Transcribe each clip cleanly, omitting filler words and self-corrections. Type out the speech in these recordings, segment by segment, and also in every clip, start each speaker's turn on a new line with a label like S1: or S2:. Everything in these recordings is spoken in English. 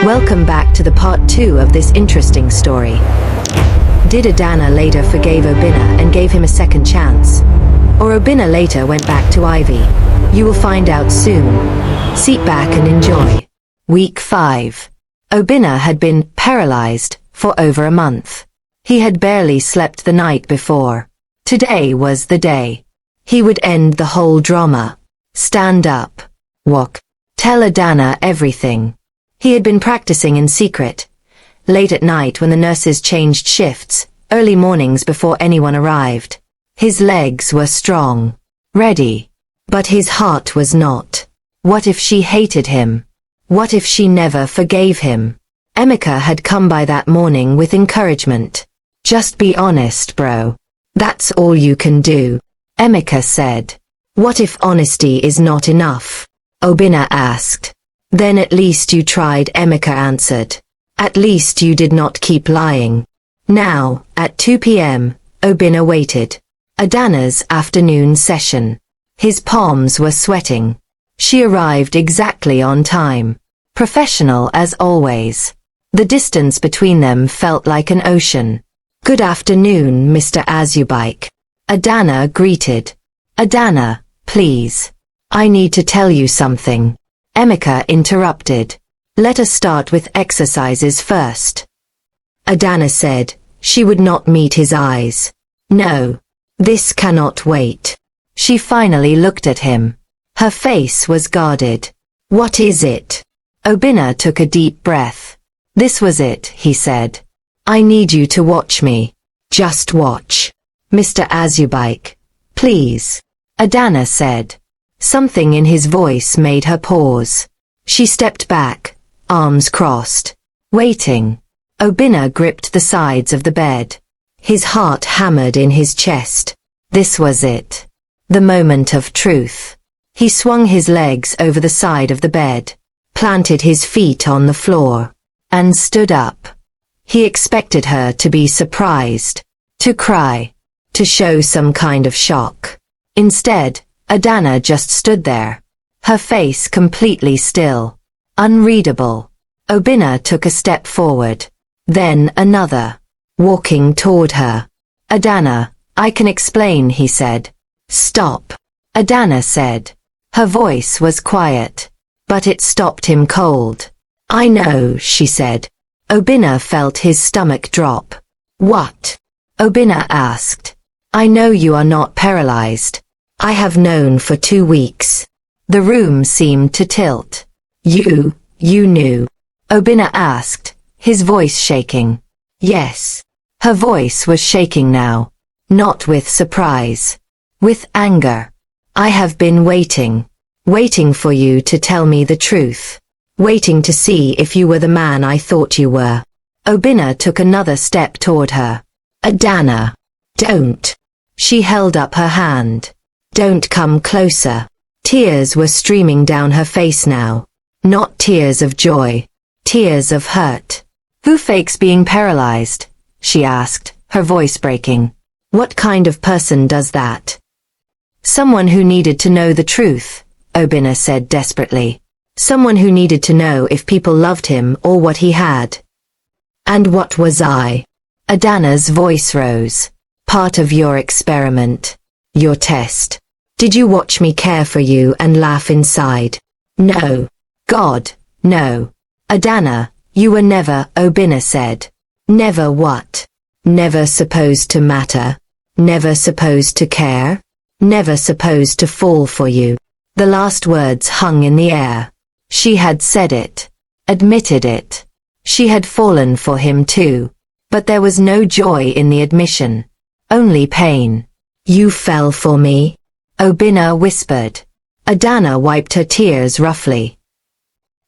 S1: Welcome back to the part 2 of this interesting story. Did Adanna later forgave Obinna and gave him a second chance? Or Obinna later went back to Ivy? You will find out soon. Sit back and enjoy. Week 5. Obinna had been paralyzed for over a month. He had barely slept the night before. Today was the day. He would end the whole drama. Stand up. Walk. Tell Adanna everything. He had been practicing in secret. Late at night when the nurses changed shifts, early mornings before anyone arrived. His legs were strong. Ready. But his heart was not. What if she hated him? What if she never forgave him? Emeka had come by that morning with encouragement. Just be honest, bro. That's all you can do. Emeka said. What if honesty is not enough? Obinna asked. Then at least you tried, Emeka answered. At least you did not keep lying. Now, at 2 p.m., Obinna waited. Adanna's afternoon session. His palms were sweating. She arrived exactly on time. Professional as always. The distance between them felt like an ocean. Good afternoon, Mr. Azubuike. Adanna greeted. Adanna, please. I need to tell you something. Emeka interrupted. Let us start with exercises first. Adanna said. She would not meet his eyes. No. This cannot wait. She finally looked at him. Her face was guarded. What is it? Obinna took a deep breath. This was it, he said. I need you to watch me. Just watch. Mr. Azubuike. Please. Adanna said. Something in his voice made her pause. She stepped back, arms crossed. Waiting. Obinna gripped the sides of the bed. His heart hammered in his chest. This was it. The moment of truth. He swung his legs over the side of the bed, planted his feet on the floor, and stood up. He expected her to be surprised, to cry, to show some kind of shock. Instead, Adanna just stood there, her face completely still, unreadable. Obinna took a step forward, then another, walking toward her. Adanna, I can explain, he said. Stop. Adanna said. Her voice was quiet, but it stopped him cold. I know, she said. Obinna felt his stomach drop. What? Obinna asked. I know you are not paralyzed. I have known for 2 weeks. The room seemed to tilt. You knew? Obinna asked, his voice shaking. Yes. Her voice was shaking now. Not with surprise. With anger. I have been waiting for you to tell me the truth. Waiting to see if you were the man I thought you were. Obinna took another step toward her. Adanna. Don't. She held up her hand. Don't come closer. Tears were streaming down her face now. Not tears of joy. Tears of hurt. Who fakes being paralyzed? She asked, her voice breaking. What kind of person does that? Someone who needed to know the truth, Obinna said desperately. Someone who needed to know if people loved him or what he had. And what was I? Adanna's voice rose. Part of your experiment. Your test. Did you watch me care for you and laugh inside? No. God, no. Adanna, you were never, Obinna said. Never what? Never supposed to matter? Never supposed to care? Never supposed to fall for you? The last words hung in the air. She had said it. Admitted it. She had fallen for him too. But there was no joy in the admission. Only pain. You fell for me? Obinna whispered. Adanna wiped her tears roughly.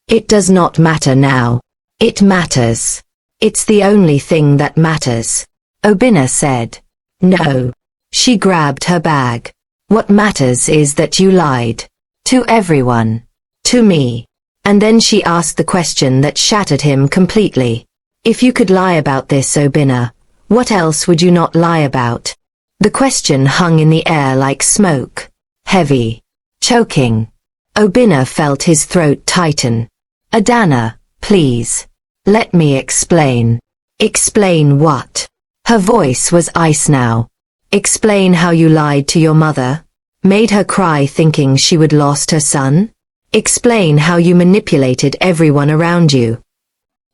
S1: It does not matter now. It matters. It's the only thing that matters. Obinna said. No. She grabbed her bag. What matters is that you lied. To everyone. To me. And then she asked the question that shattered him completely. If you could lie about this, Obinna, what else would you not lie about? The question hung in the air like smoke. Heavy. Choking. Obinna felt his throat tighten. Adanna, please. Let me explain. Explain what? Her voice was ice now. Explain how you lied to your mother? Made her cry thinking she would lost her son? Explain how you manipulated everyone around you.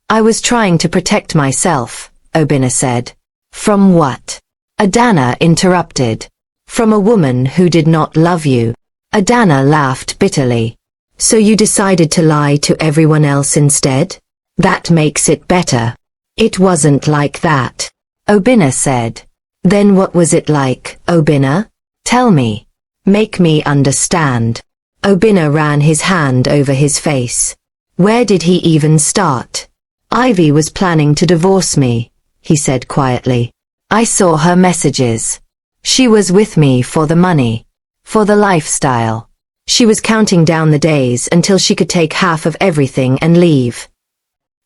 S1: I was trying to protect myself, Obinna said. From what? Adanna interrupted. From a woman who did not love you. Adanna laughed bitterly. So you decided to lie to everyone else instead? That makes it better. It wasn't like that, Obinna said. Then what was it like, Obinna? Tell me. Make me understand. Obinna ran his hand over his face. Where did he even start? Ivy was planning to divorce me, he said quietly. I saw her messages. She was with me for the money, for the lifestyle. She was counting down the days until she could take half of everything and leave.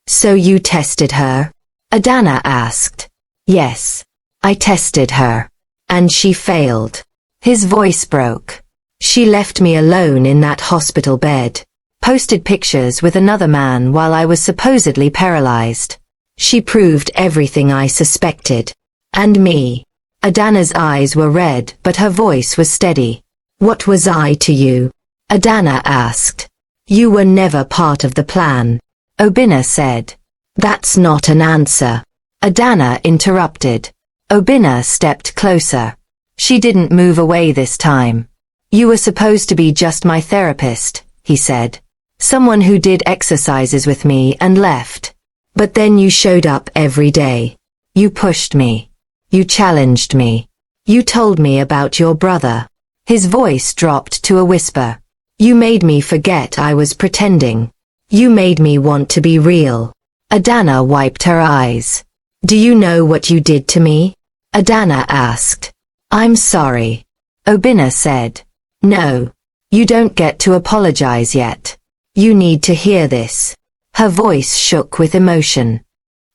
S1: So you tested her? Adanna asked. Yes, I tested her. And she failed. His voice broke. She left me alone in that hospital bed. Posted pictures with another man while I was supposedly paralyzed. She proved everything I suspected. And me. Adanna's eyes were red, but her voice was steady. What was I to you? Adanna asked. You were never part of the plan. Obinna said. That's not an answer. Adanna interrupted. Obinna stepped closer. She didn't move away this time. You were supposed to be just my therapist, he said. Someone who did exercises with me and left. But then you showed up every day. You pushed me. You challenged me. You told me about your brother. His voice dropped to a whisper. You made me forget I was pretending. You made me want to be real. Adanna wiped her eyes. Do you know what you did to me? Adanna asked. I'm sorry. Obinna said. No. You don't get to apologize yet. You need to hear this. Her voice shook with emotion.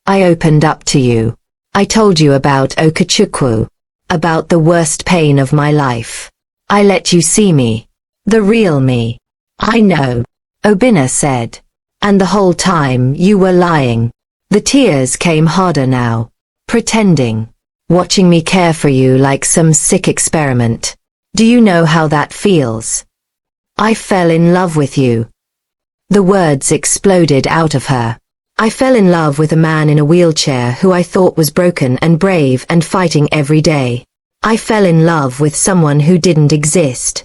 S1: I opened up to you. I told you about Okechukwu. About the worst pain of my life. I let you see me. The real me. I know. Obinna said. And the whole time you were lying. The tears came harder now. Pretending. Watching me care for you like some sick experiment. Do you know how that feels? I fell in love with you. The words exploded out of her. I fell in love with a man in a wheelchair who I thought was broken and brave and fighting every day. I fell in love with someone who didn't exist.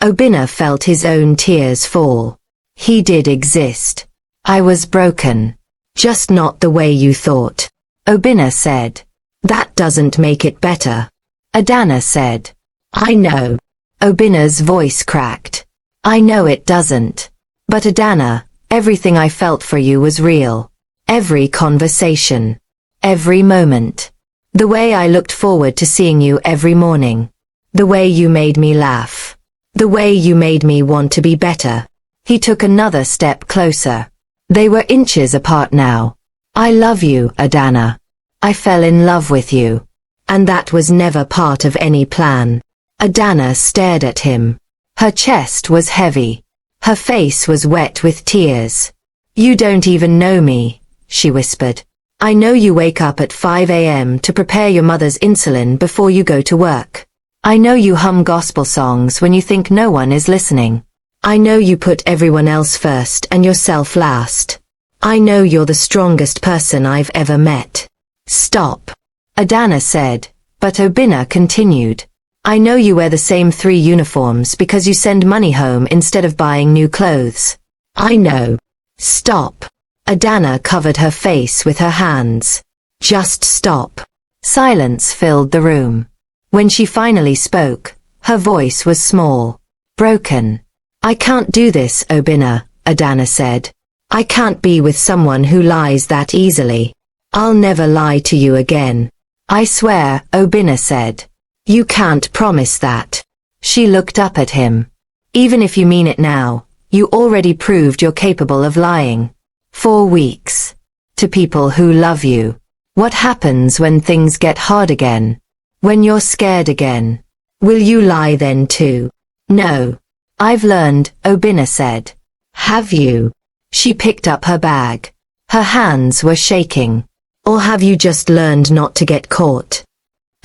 S1: Obinna felt his own tears fall. He did exist. I was broken. Just not the way you thought. Obinna said. That doesn't make it better. Adanna said. I know. Obinna's voice cracked. I know it doesn't. But Adanna, everything I felt for you was real. Every conversation. Every moment. The way I looked forward to seeing you every morning. The way you made me laugh. The way you made me want to be better. He took another step closer. They were inches apart now. I love you, Adanna. I fell in love with you. And that was never part of any plan. Adanna stared at him. Her chest was heavy. Her face was wet with tears. You don't even know me, she whispered. I know you wake up at 5 a.m. to prepare your mother's insulin before you go to work. I know you hum gospel songs when you think no one is listening. I know you put everyone else first and yourself last. I know you're the strongest person I've ever met. Stop, Adanna said, but Obinna continued. I know you wear the same 3 uniforms because you send money home instead of buying new clothes. I know. Stop. Adanna covered her face with her hands. Just stop. Silence filled the room. When she finally spoke, her voice was small, broken. I can't do this, Obinna, Adanna said. I can't be with someone who lies that easily. I'll never lie to you again. I swear, Obinna said. You can't promise that. She looked up at him. Even if you mean it now, you already proved you're capable of lying. 4 weeks. To people who love you. What happens when things get hard again? When you're scared again? Will you lie then too? No. I've learned, Obinna said. Have you? She picked up her bag. Her hands were shaking. Or have you just learned not to get caught?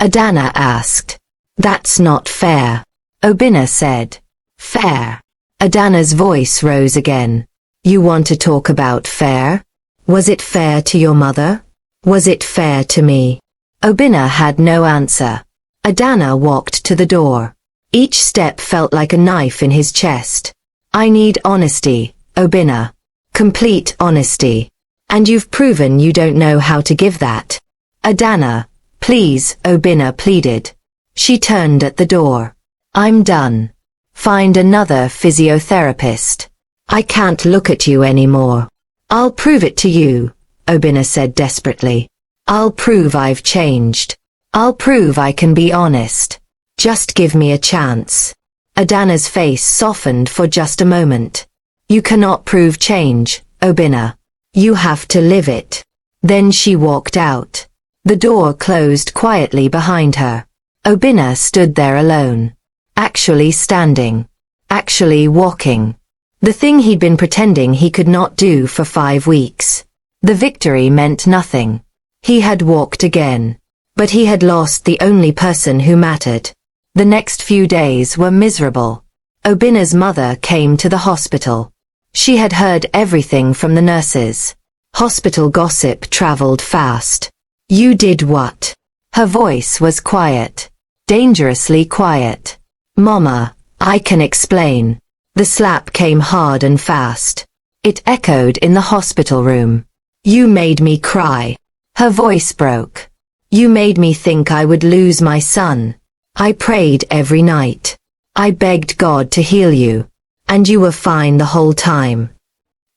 S1: Adanna asked. That's not fair. Obinna said. Fair. Adanna's voice rose again. You want to talk about fair? Was it fair to your mother? Was it fair to me? Obinna had no answer. Adanna walked to the door. Each step felt like a knife in his chest. I need honesty, Obinna. Complete honesty. And you've proven you don't know how to give that. Adanna, please, Obinna pleaded. She turned at the door. I'm done. Find another physiotherapist. I can't look at you anymore. I'll prove it to you, Obinna said desperately. I'll prove I've changed. I'll prove I can be honest. Just give me a chance. Adanna's face softened for just a moment. You cannot prove change, Obinna. You have to live it. Then she walked out. The door closed quietly behind her. Obinna stood there alone. Actually standing. Actually walking. The thing he'd been pretending he could not do for 5 weeks. The victory meant nothing. He had walked again. But he had lost the only person who mattered. The next few days were miserable. Obinna's mother came to the hospital. She had heard everything from the nurses. Hospital gossip traveled fast. You did what? Her voice was quiet. Dangerously quiet. Mama, I can explain. The slap came hard and fast. It echoed in the hospital room. You made me cry. Her voice broke. You made me think I would lose my son. I prayed every night. I begged God to heal you. And you were fine the whole time.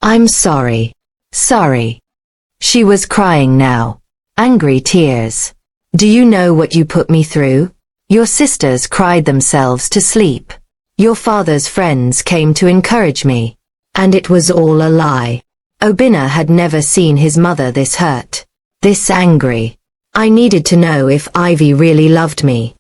S1: I'm sorry. Sorry. She was crying now. Angry tears. Do you know what you put me through? Your sisters cried themselves to sleep. Your father's friends came to encourage me. And it was all a lie. Obinna had never seen his mother this hurt. This angry. I needed to know if Ivy really loved me.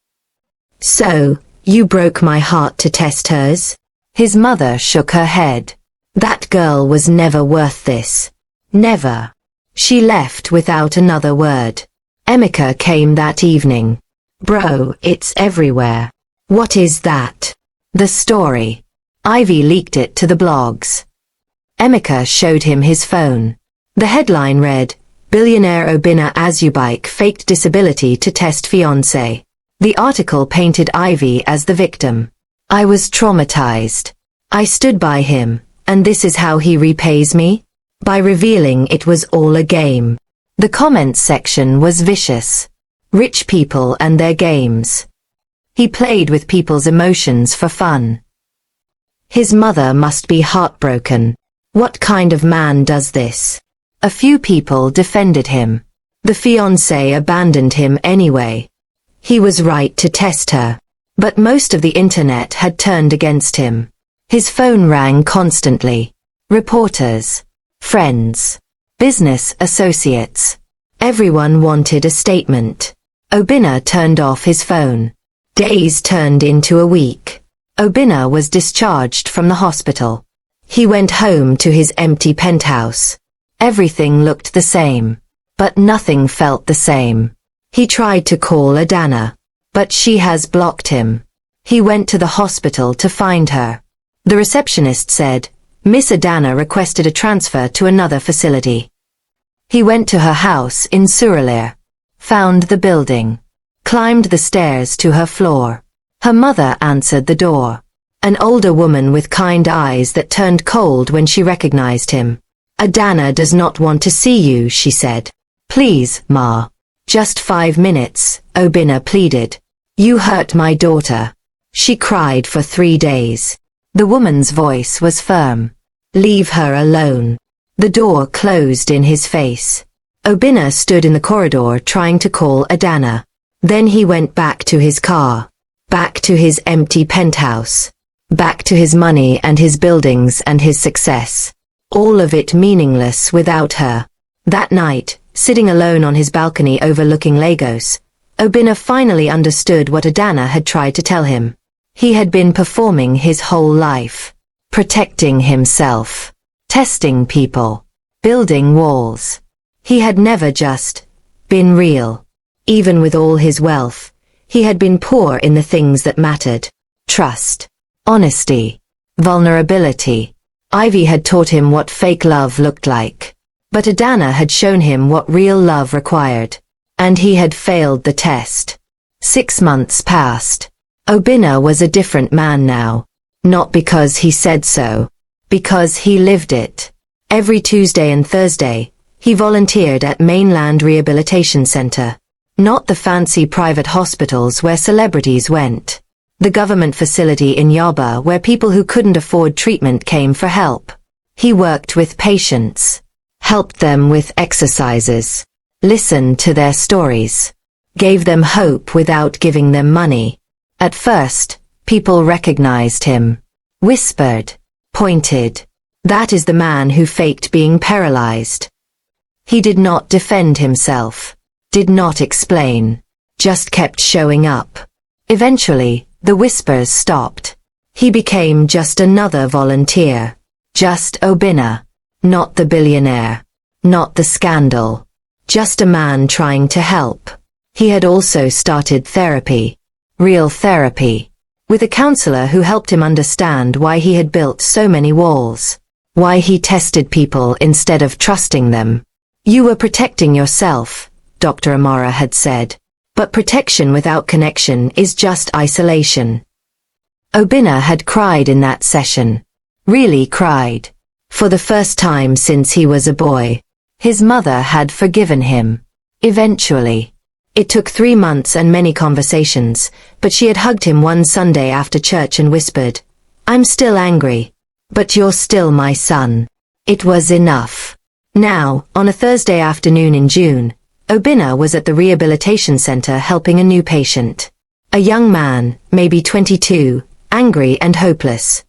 S1: So, you broke my heart to test hers? His mother shook her head. That girl was never worth this. Never. She left without another word. Emeka came that evening. Bro, it's everywhere. What is that? The story. Ivy leaked it to the blogs. Emeka showed him his phone. The headline read, Billionaire Obinna Azubuike faked disability to test fiancé. The article painted Ivy as the victim. I was traumatized. I stood by him, and this is how he repays me? By revealing it was all a game. The comments section was vicious. Rich people and their games. He played with people's emotions for fun. His mother must be heartbroken. What kind of man does this? A few people defended him. The fiancé abandoned him anyway. He was right to test her. But most of the internet had turned against him. His phone rang constantly. Reporters. Friends. Business associates. Everyone wanted a statement. Obinna turned off his phone. Days turned into a week. Obinna was discharged from the hospital. He went home to his empty penthouse. Everything looked the same. But nothing felt the same. He tried to call Adanna. But she has blocked him. He went to the hospital to find her. The receptionist said, Miss Adanna requested a transfer to another facility. He went to her house in Surulere. Found the building. Climbed the stairs to her floor. Her mother answered the door. An older woman with kind eyes that turned cold when she recognized him. Adanna does not want to see you, she said. Please, Ma. Just 5 minutes, Obinna pleaded. You hurt my daughter. She cried for 3 days. The woman's voice was firm. Leave her alone. The door closed in his face. Obinna stood in the corridor trying to call Adanna. Then he went back to his car. Back to his empty penthouse. Back to his money and his buildings and his success. All of it meaningless without her. That night, sitting alone on his balcony overlooking Lagos, Obinna finally understood what Adanna had tried to tell him. He had been performing his whole life. Protecting himself. Testing people. building walls. He had never just been real. Even with all his wealth, he had been poor in the things that mattered. Trust, honesty, vulnerability. Ivy had taught him what fake love looked like. But Adanna had shown him what real love required. And he had failed the test. 6 months passed. Obinna was a different man now. Not because he said so. Because he lived it. Every Tuesday and Thursday, he volunteered at Mainland Rehabilitation Center. Not the fancy private hospitals where celebrities went. The government facility in Yaba where people who couldn't afford treatment came for help. He worked with patients. Helped them with exercises. Listened to their stories. Gave them hope without giving them money. At first, people recognized him. Whispered. Pointed. That is the man who faked being paralyzed. He did not defend himself. Did not explain. Just kept showing up. Eventually, the whispers stopped. He became just another volunteer. Just Obinna. Not the billionaire. Not the scandal. Just a man trying to help. He had also started therapy. Real therapy. With a counselor who helped him understand why he had built so many walls. Why he tested people instead of trusting them. You were protecting yourself, Dr. Amara had said. But protection without connection is just isolation. Obinna had cried in that session. Really cried. For the first time since he was a boy. His mother had forgiven him. Eventually. It took 3 months and many conversations, but she had hugged him one Sunday after church and whispered, "I'm still angry. But you're still my son." It was enough. Now, on a Thursday afternoon in June, Obinna was at the rehabilitation center helping a new patient. A young man, maybe 22, angry and hopeless.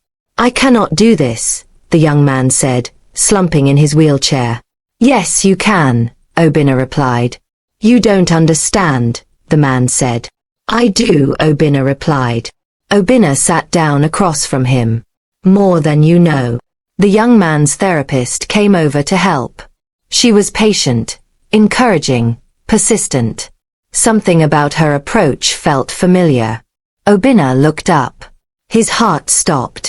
S1: "I cannot do this," the young man said, slumping in his wheelchair. "Yes, you can," Obinna replied. "You don't understand," the man said. "I do," Obinna replied. Obinna sat down across from him. "More than you know." The young man's therapist came over to help. She was patient, encouraging, persistent. Something about her approach felt familiar. Obinna looked up. His heart stopped.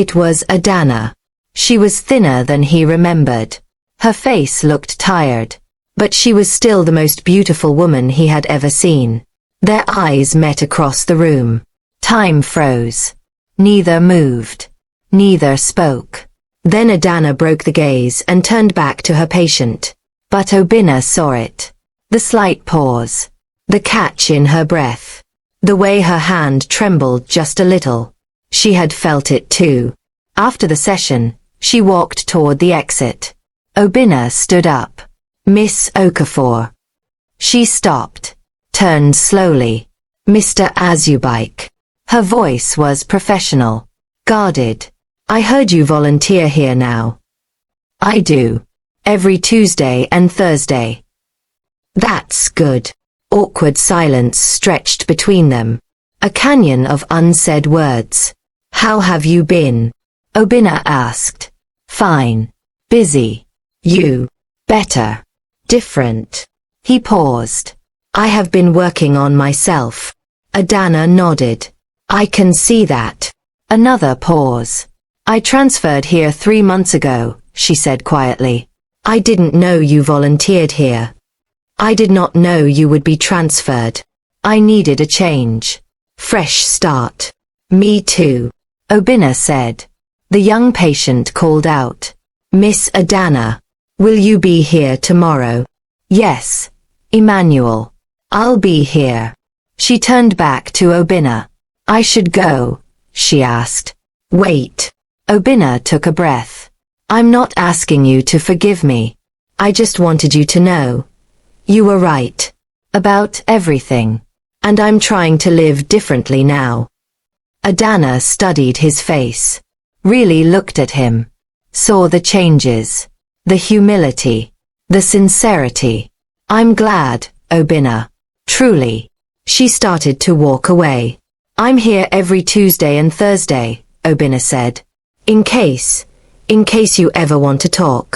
S1: It was Adanna. She was thinner than he remembered. Her face looked tired. But she was still the most beautiful woman he had ever seen. Their eyes met across the room. Time froze. Neither moved. Neither spoke. Then Adanna broke the gaze and turned back to her patient. But Obinna saw it. The slight pause. The catch in her breath. The way her hand trembled just a little. She had felt it too. After the session, she walked toward the exit. Obinna stood up. "Miss Okafor." She stopped. Turned slowly. "Mr. Azubuike." Her voice was professional. Guarded. "I heard you volunteer here now." "I do. Every Tuesday and Thursday." "That's good." Awkward silence stretched between them. A canyon of unsaid words. "How have you been?" Obinna asked. "Fine. Busy. You?" "Better. Different." He paused. "I have been working on myself." Adanna nodded. "I can see that." Another pause. "I transferred here 3 months ago," she said quietly. "I didn't know you volunteered here. I did not know you would be transferred. I needed a change. Fresh start." "Me too," Obinna said. The young patient called out. "Miss Adanna, will you be here tomorrow?" "Yes, Emmanuel. I'll be here." She turned back to Obinna. "I should go," she asked. "Wait." Obinna took a breath. "I'm not asking you to forgive me. I just wanted you to know. You were right. About everything. And I'm trying to live differently now." Adanna studied his face. Really looked at him. Saw the changes. The humility. The sincerity. "I'm glad, Obinna. Truly." She started to walk away. "I'm here every Tuesday and Thursday," Obinna said. In case you ever want to talk."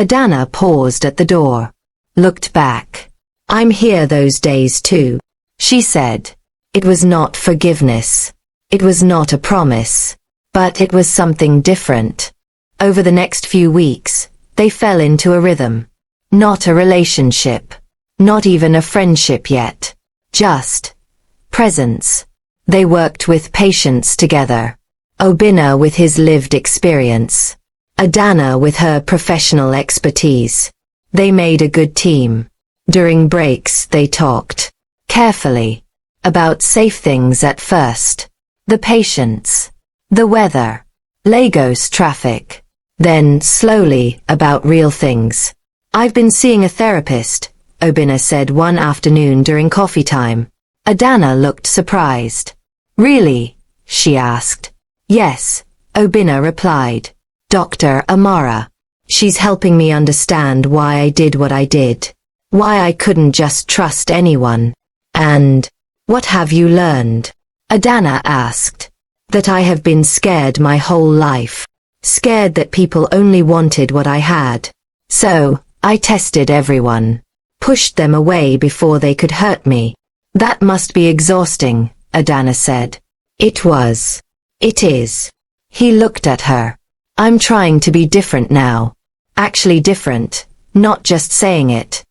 S1: Adanna paused at the door, looked back. I'm here those days too, she said. It was not forgiveness. It was not a promise. But it was something different. Over the next few weeks, they fell into a rhythm. Not a relationship. Not even a friendship yet. Just presence. They worked with patience together. Obinna with his lived experience. Adanna with her professional expertise. They made a good team. During breaks they talked. Carefully. About safe things at first. The patients. The weather. Lagos traffic. Then, slowly, about real things. I've been seeing a therapist, Obinna said one afternoon during coffee time. Adanna looked surprised. Really? She asked. Yes, Obinna replied. Dr. Amara. She's helping me understand why I did what I did. Why I couldn't just trust anyone. And, what have you learned? Adanna asked. That I have been scared my whole life. Scared that people only wanted what I had. So, I tested everyone. Pushed them away before they could hurt me. That must be exhausting, Adanna said. It was. It is. He looked at her. I'm trying to be different now. Actually different, not just saying it.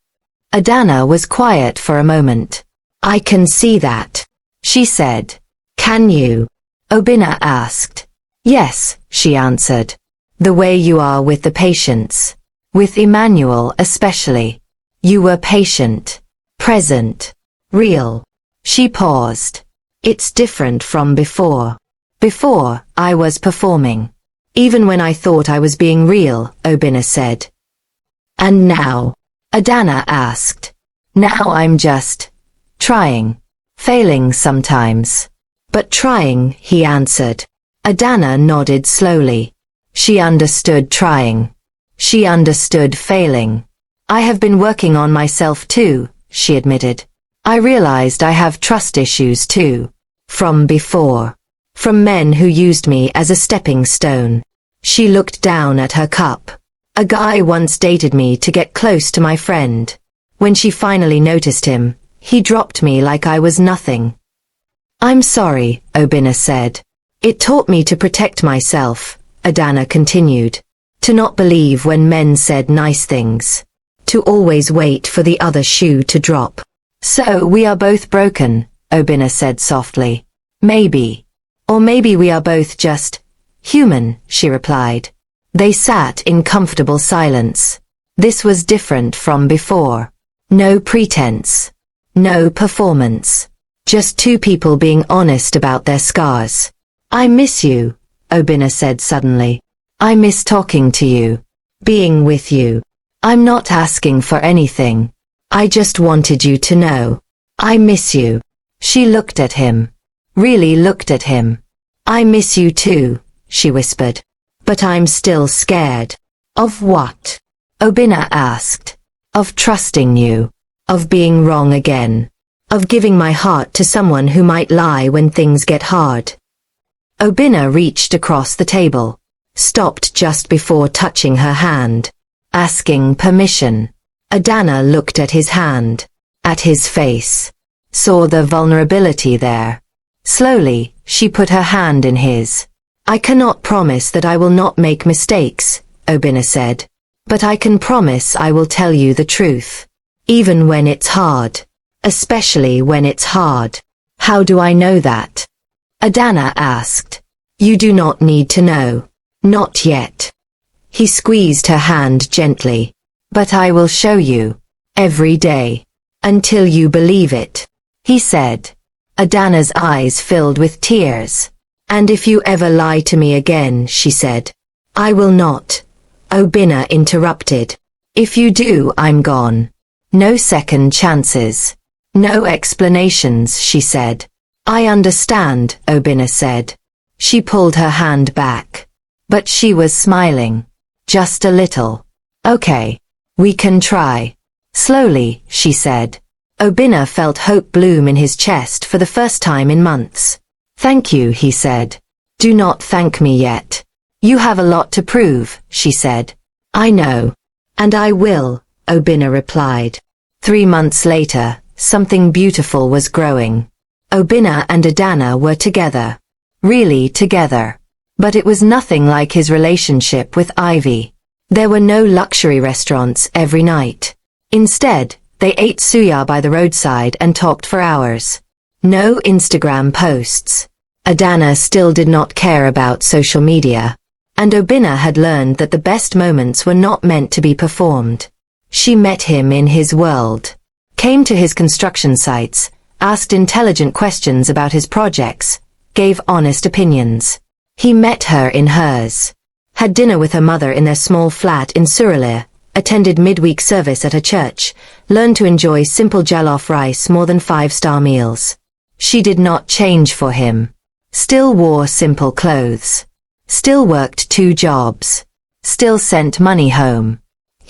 S1: Adanna was quiet for a moment. I can see that, she said. Can you? Obinna asked. Yes, she answered. The way you are with the patients. With Emmanuel especially. You were patient. Present. Real. She paused. It's different from before. Before, I was performing. Even when I thought I was being real, Obinna said. And now? Adanna asked. Now I'm just trying. Failing sometimes. But trying, he answered. Adanna nodded slowly. She understood trying. She understood failing. I have been working on myself too, she admitted. I realized I have trust issues too. From before. From men who used me as a stepping stone. She looked down at her cup. A guy once dated me to get close to my friend. When she finally noticed him, he dropped me like I was nothing. I'm sorry, Obinna said. It taught me to protect myself, Adanna continued. To not believe when men said nice things. To always wait for the other shoe to drop. So we are both broken, Obinna said softly. Maybe. Or maybe we are both just human, she replied. They sat in comfortable silence. This was different from before. No pretense. No performance. Just two people being honest about their scars. I miss you, Obinna said suddenly. I miss talking to you. Being with you. I'm not asking for anything. I just wanted you to know. I miss you. She looked at him. Really looked at him. I miss you too, she whispered. But I'm still scared. Of what? Obinna asked. Of trusting you. Of being wrong again. Of giving my heart to someone who might lie when things get hard. Obinna reached across the table. Stopped just before touching her hand. Asking permission. Adanna looked at his hand. At his face. Saw the vulnerability there. Slowly, she put her hand in his. I cannot promise that I will not make mistakes, Obinna said. But I can promise I will tell you the truth. Even when it's hard. Especially when it's hard. How do I know that? Adanna asked. You do not need to know. Not yet. He squeezed her hand gently. But I will show you. Every day. Until you believe it. He said. Adanna's eyes filled with tears. And if you ever lie to me again, she said. I will not. Obinna interrupted. If you do, I'm gone. No second chances. No explanations, she said. I understand, Obinna said. She pulled her hand back. But she was smiling. Just a little. Okay. We can try. Slowly, she said. Obinna felt hope bloom in his chest for the first time in months. Thank you, he said. Do not thank me yet. You have a lot to prove, she said. I know. And I will, Obinna replied. 3 months later, something beautiful was growing. Obinna and Adanna were together. Really together. But it was nothing like his relationship with Ivy. There were no luxury restaurants every night. Instead, they ate suya by the roadside and talked for hours. No Instagram posts. Adanna still did not care about social media. And Obinna had learned that the best moments were not meant to be performed. She met him in his world. Came to his construction sites, asked intelligent questions about his projects, gave honest opinions. He met her in hers. Had dinner with her mother in their small flat in Suralere, attended midweek service at her church, learned to enjoy simple jollof rice more than 5-star meals. She did not change for him. Still wore simple clothes. Still worked 2 jobs. Still sent money home.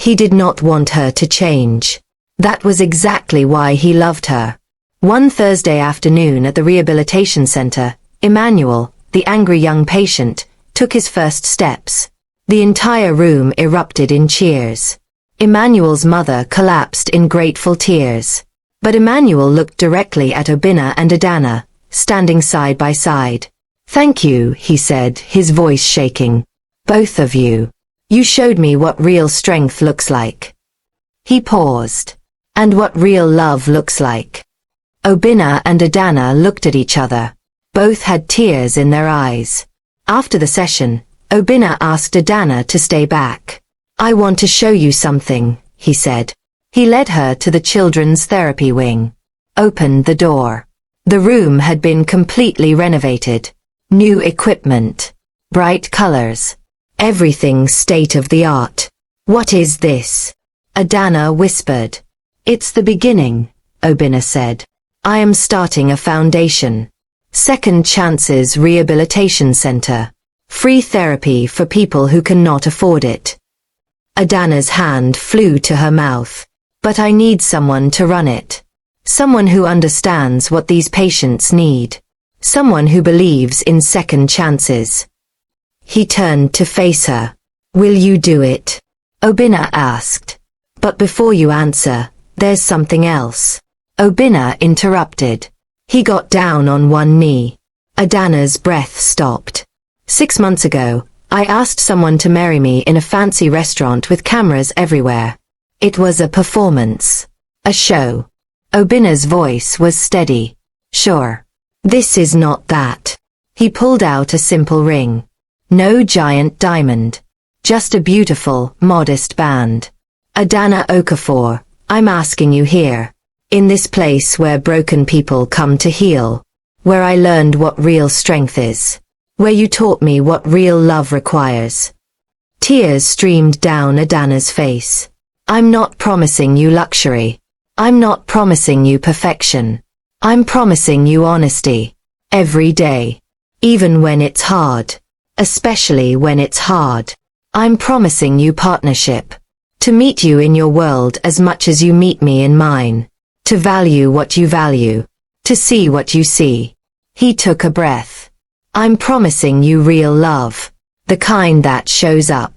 S1: He did not want her to change. That was exactly why he loved her. One Thursday afternoon at the rehabilitation center, Emmanuel, the angry young patient, took his first steps. The entire room erupted in cheers. Emmanuel's mother collapsed in grateful tears. But Emmanuel looked directly at Obinna and Adanna, standing side by side. "Thank you," he said, his voice shaking. "Both of you. You showed me what real strength looks like." He paused. "And what real love looks like." Obinna and Adanna looked at each other. Both had tears in their eyes. After the session, Obinna asked Adanna to stay back. "I want to show you something," he said. He led her to the children's therapy wing. Opened the door. The room had been completely renovated. New equipment. Bright colors. Everything state-of-the-art. "What is this?" Adanna whispered. "It's the beginning," Obinna said. "I am starting a foundation. Second Chances Rehabilitation Center. Free therapy for people who cannot afford it." Adanna's hand flew to her mouth. "But I need someone to run it. Someone who understands what these patients need. Someone who believes in second chances." He turned to face her. "Will you do it?" Obinna asked. "But before you answer, there's something else." Obinna interrupted. He got down on one knee. Adanna's breath stopped. 6 months ago, I asked someone to marry me in a fancy restaurant with cameras everywhere. It was a performance. A show. Obinna's voice was steady. "Sure. This is not that." He pulled out a simple ring. No giant diamond. Just a beautiful, modest band. "Adanna Okafor, I'm asking you here. In this place where broken people come to heal. Where I learned what real strength is. Where you taught me what real love requires." Tears streamed down Adanna's face. "I'm not promising you luxury. I'm not promising you perfection. I'm promising you honesty. Every day. Even when it's hard. Especially when it's hard. I'm promising you partnership. To meet you in your world as much as you meet me in mine. To value what you value. To see what you see." He took a breath. "I'm promising you real love. The kind that shows up.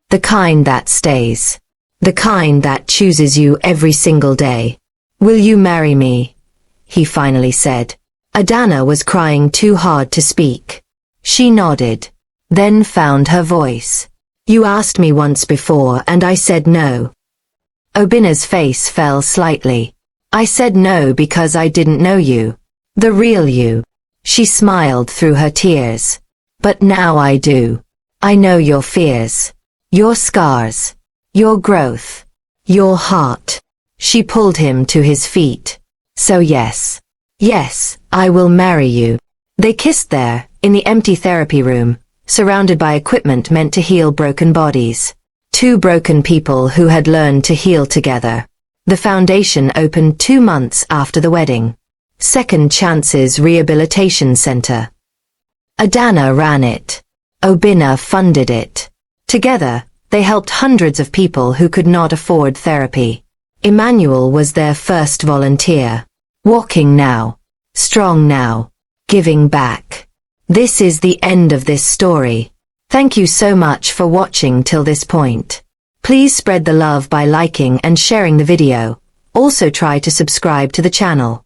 S1: The kind that stays. The kind that chooses you every single day. Will you marry me?" he finally said. Adanna was crying too hard to speak. She nodded. Then found her voice. "You asked me once before and I said no." Obinna's face fell slightly. "I said no because I didn't know you. The real you." She smiled through her tears. "But now I do. I know your fears. Your scars. Your growth. Your heart." She pulled him to his feet. "So yes. Yes, I will marry you." They kissed there, in the empty therapy room, surrounded by equipment meant to heal broken bodies. 2 broken people who had learned to heal together. The foundation opened 2 months after the wedding. Second Chances Rehabilitation Center. Adanna ran it. Obinna funded it. Together, they helped hundreds of people who could not afford therapy. Emmanuel was their first volunteer. Walking now. Strong now. Giving back. This is the end of this story. Thank you so much for watching till this point. Please spread the love by liking and sharing the video. Also try to subscribe to the channel.